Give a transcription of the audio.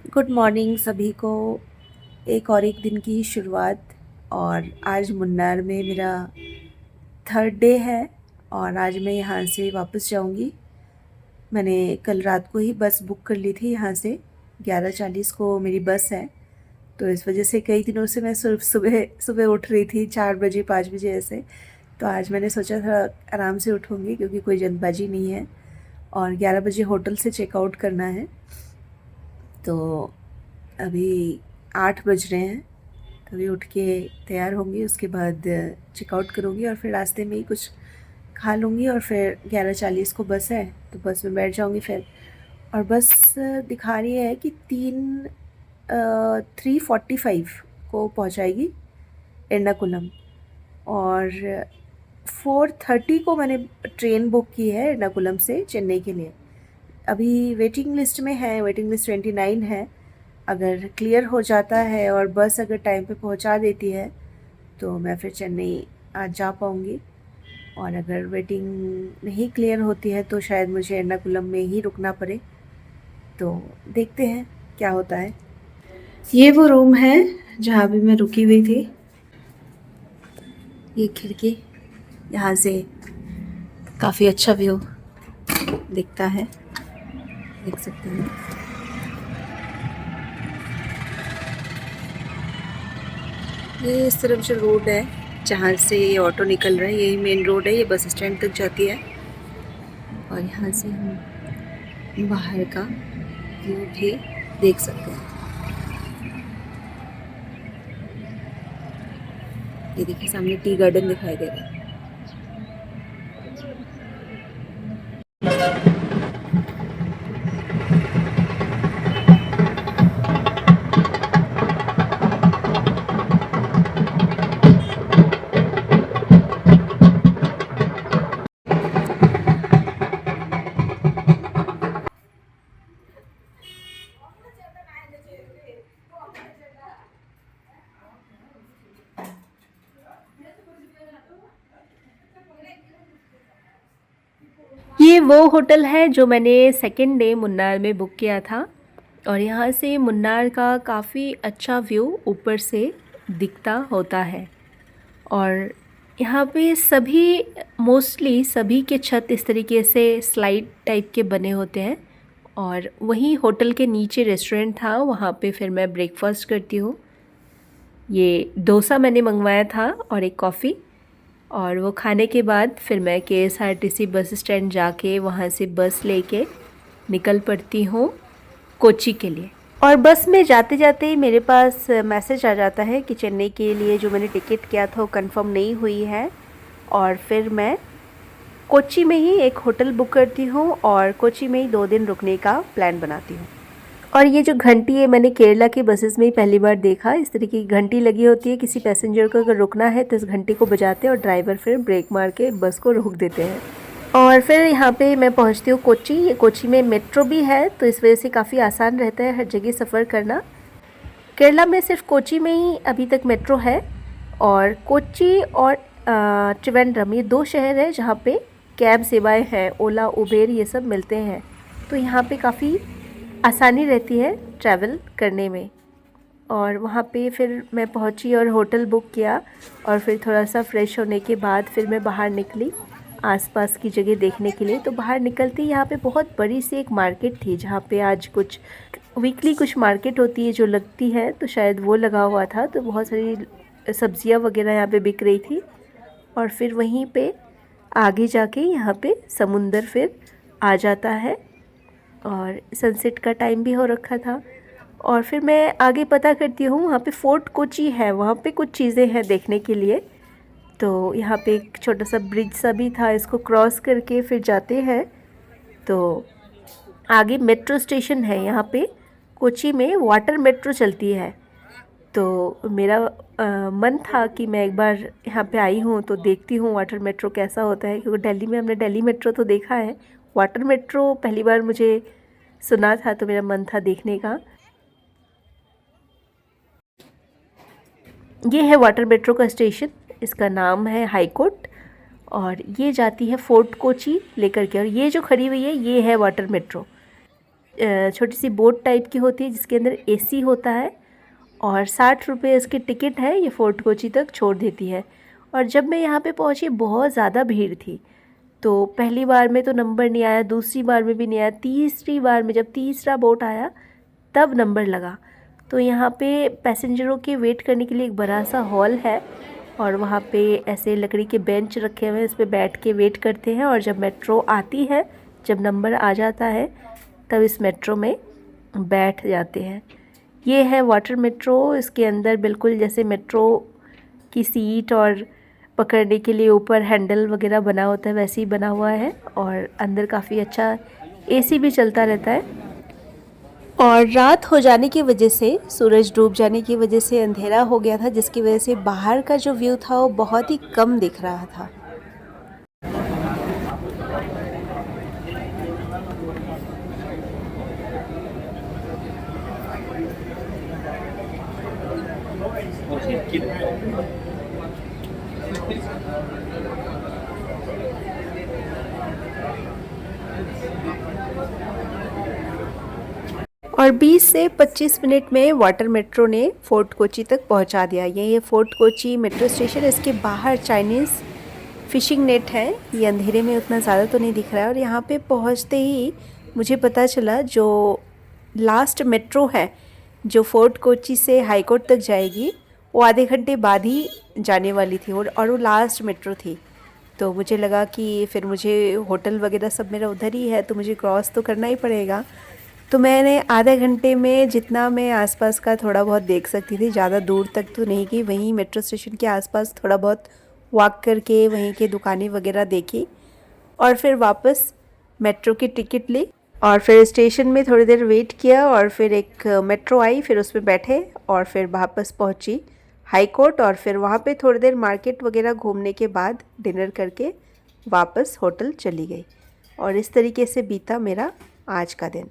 Good morning सभी को। एक दिन की शुरुआत। और आज मुन्नार में मेरा थर्ड डे है और आज मैं यहाँ से वापस जाऊँगी। मैंने कल रात को ही बस बुक कर ली थी यहाँ से। 11:40 को मेरी बस है, तो इस वजह से कई दिनों से मैं सिर्फ सुबह सुबह उठ रही थी, 4 बजे 5 बजे ऐसे। तो आज मैंने सोचा थोड़ा आराम से उठूँगी क्योंकि कोई जल्दबाजी नहीं है और 11 बजे होटल से चेकआउट करना है। तो अभी 8 बज रहे हैं, तभी उठ के तैयार होंगी, उसके बाद चेकआउट करूँगी और फिर रास्ते में ही कुछ खा लूँगी और फिर 11:40 को बस है तो बस में बैठ जाऊँगी फिर। और बस दिखा रही है कि 3:45 को पहुँचाएगी एर्नाकुलम और 4:30 को मैंने ट्रेन बुक की है एर्नाकुलम से चेन्नई के लिए। अभी वेटिंग लिस्ट में है, वेटिंग लिस्ट 29 है। अगर क्लियर हो जाता है और बस अगर टाइम पे पहुंचा देती है तो मैं फिर चेन्नई आज जा पाऊँगी, और अगर वेटिंग नहीं क्लियर होती है तो शायद मुझे एर्नाकुलम में ही रुकना पड़े। तो देखते हैं क्या होता है। ये वो रूम है जहाँ भी मैं रुकी हुई थी। ये खिड़की, यहाँ से काफ़ी अच्छा व्यू दिखता है, देख सकते हैं। ये इस तरफ जो रोड है जहाँ से ये ऑटो निकल रहा है, यही मेन रोड है, ये बस स्टैंड तक जाती है। और यहाँ से हम बाहर का व्यू भी देख सकते हैं। ये देखिए सामने टी गार्डन दिखाई दे रहा है। ये वो होटल है जो मैंने सेकेंड डे मुन्नार में बुक किया था और यहाँ से मुन्नार का काफ़ी अच्छा व्यू ऊपर से दिखता होता है। और यहाँ पे सभी मोस्टली सभी के छत इस तरीके से स्लाइड टाइप के बने होते हैं। और वहीं होटल के नीचे रेस्टोरेंट था, वहाँ पे फिर मैं ब्रेकफास्ट करती हूँ। ये डोसा मैंने मंगवाया था और एक कॉफ़ी, और वो खाने के बाद फिर मैं KSRTC बस स्टैंड जाके वहाँ से बस लेके निकल पड़ती हूँ कोच्चि के लिए। और बस में जाते जाते ही मेरे पास मैसेज आ जाता है कि चेन्नई के लिए जो मैंने टिकट किया था वो कंफर्म नहीं हुई है। और फिर मैं कोच्चि में ही एक होटल बुक करती हूँ और कोच्चि में ही 2 दिन रुकने का प्लान बनाती हूँ। और ये जो घंटी है मैंने केरला की बसेस में ही पहली बार देखा। इस तरीके की घंटी लगी होती है, किसी पैसेंजर को अगर रुकना है तो इस घंटी को बजाते हैं और ड्राइवर फिर ब्रेक मार के बस को रोक देते हैं। और फिर यहाँ पे मैं पहुँचती हूँ कोच्चि। ये कोच्चि में मेट्रो भी है तो इस वजह से काफ़ी आसान रहता है हर जगह सफ़र करना। केरला में सिर्फ कोच्चि में ही अभी तक मेट्रो है, और कोच्चि और त्रिवेंद्रम ये 2 शहर हैं जहाँ पे कैब सेवाएं हैं, ओला उबेर ये सब मिलते हैं। तो यहाँ पे काफ़ी आसानी रहती है ट्रैवल करने में। और वहाँ पे फिर मैं पहुँची और होटल बुक किया और फिर थोड़ा सा फ्रेश होने के बाद फिर मैं बाहर निकली आसपास की जगह देखने के लिए। तो बाहर निकलती यहाँ पे बहुत बड़ी सी एक मार्केट थी जहाँ पे आज कुछ वीकली कुछ मार्केट होती है जो लगती है, तो शायद वो लगा हुआ था। तो बहुत सारी सब्जियाँ वगैरह यहाँ पे बिक रही थी। और फिर वहीं पे आगे जाके यहाँ पे समुंदर फिर आ जाता है और सनसेट का टाइम भी हो रखा था। और फिर मैं आगे पता करती हूँ, वहाँ पे फोर्ट कोच्चि है, वहाँ पे कुछ चीज़ें हैं देखने के लिए। तो यहाँ पे एक छोटा सा ब्रिज सा भी था, इसको क्रॉस करके फिर जाते हैं तो आगे मेट्रो स्टेशन है। यहाँ पे कोच्चि में वाटर मेट्रो चलती है। तो मेरा मन था कि मैं एक बार यहाँ पे आई हूँ तो देखती हूँ वाटर मेट्रो कैसा होता है, क्योंकि दिल्ली में हमने दिल्ली मेट्रो तो देखा है, वाटर मेट्रो पहली बार मुझे सुना था, तो मेरा मन था देखने का। ये है वाटर मेट्रो का स्टेशन, इसका नाम है हाई कोर्ट, और ये जाती है फोर्ट कोच्चि लेकर के। और ये जो खड़ी हुई है ये है वाटर मेट्रो। छोटी सी बोट टाइप की होती है जिसके अंदर एसी होता है और 60 रुपये इसकी टिकट है, ये फोर्ट कोची तक छोड़ देती है। और जब मैं यहाँ पे पहुँची बहुत ज़्यादा भीड़ थी, तो पहली बार में तो नंबर नहीं आया, दूसरी बार में भी नहीं आया, तीसरी बार में जब तीसरा बोट आया तब नंबर लगा। तो यहाँ पे पैसेंजरों के वेट करने के लिए एक बड़ा सा हॉल है और वहाँ पे ऐसे लकड़ी के बेंच रखे हुए हैं, इस पे बैठ के वेट करते हैं और जब मेट्रो आती है, जब नंबर आ जाता है तब इस मेट्रो में बैठ जाते हैं। ये है वाटर मेट्रो। इसके अंदर बिल्कुल जैसे मेट्रो की सीट और पकड़ने के लिए ऊपर हैंडल वगैरह बना होता है वैसे ही बना हुआ है और अंदर काफ़ी अच्छा एसी भी चलता रहता है। और रात हो जाने की वजह से, सूरज डूब जाने की वजह से अंधेरा हो गया था, जिसकी वजह से बाहर का जो व्यू था वो बहुत ही कम दिख रहा था। और 20 से 25 मिनट में वाटर मेट्रो ने फोर्ट कोची तक पहुंचा दिया। ये फोर्ट कोची मेट्रो स्टेशन, इसके बाहर चाइनीज़ फ़िशिंग नेट है। ये अंधेरे में उतना ज़्यादा तो नहीं दिख रहा है। और यहाँ पे पहुंचते ही मुझे पता चला जो लास्ट मेट्रो है जो फोर्ट कोची से हाई कोर्ट तक जाएगी, वो आधे घंटे बाद ही जाने वाली थी और वो लास्ट मेट्रो थी। तो मुझे लगा कि फिर मुझे होटल वगैरह सब मेरा उधर ही है, तो मुझे क्रॉस तो करना ही पड़ेगा। तो मैंने आधे घंटे में जितना मैं आसपास का थोड़ा बहुत देख सकती थी, ज़्यादा दूर तक तो नहीं गई, वहीं मेट्रो स्टेशन के आसपास थोड़ा बहुत वॉक करके वहीं के दुकानें वगैरह देखी और फिर वापस मेट्रो की टिकट ली और फिर स्टेशन में थोड़ी देर वेट किया और फिर एक मेट्रो आई, फिर उसमें बैठे और फिर वापस पहुंची हाई कोर्ट और फिर वहाँ पे थोड़ी देर मार्केट वगैरह घूमने के बाद डिनर करके वापस होटल चली गई। और इस तरीके से बीता मेरा आज का दिन।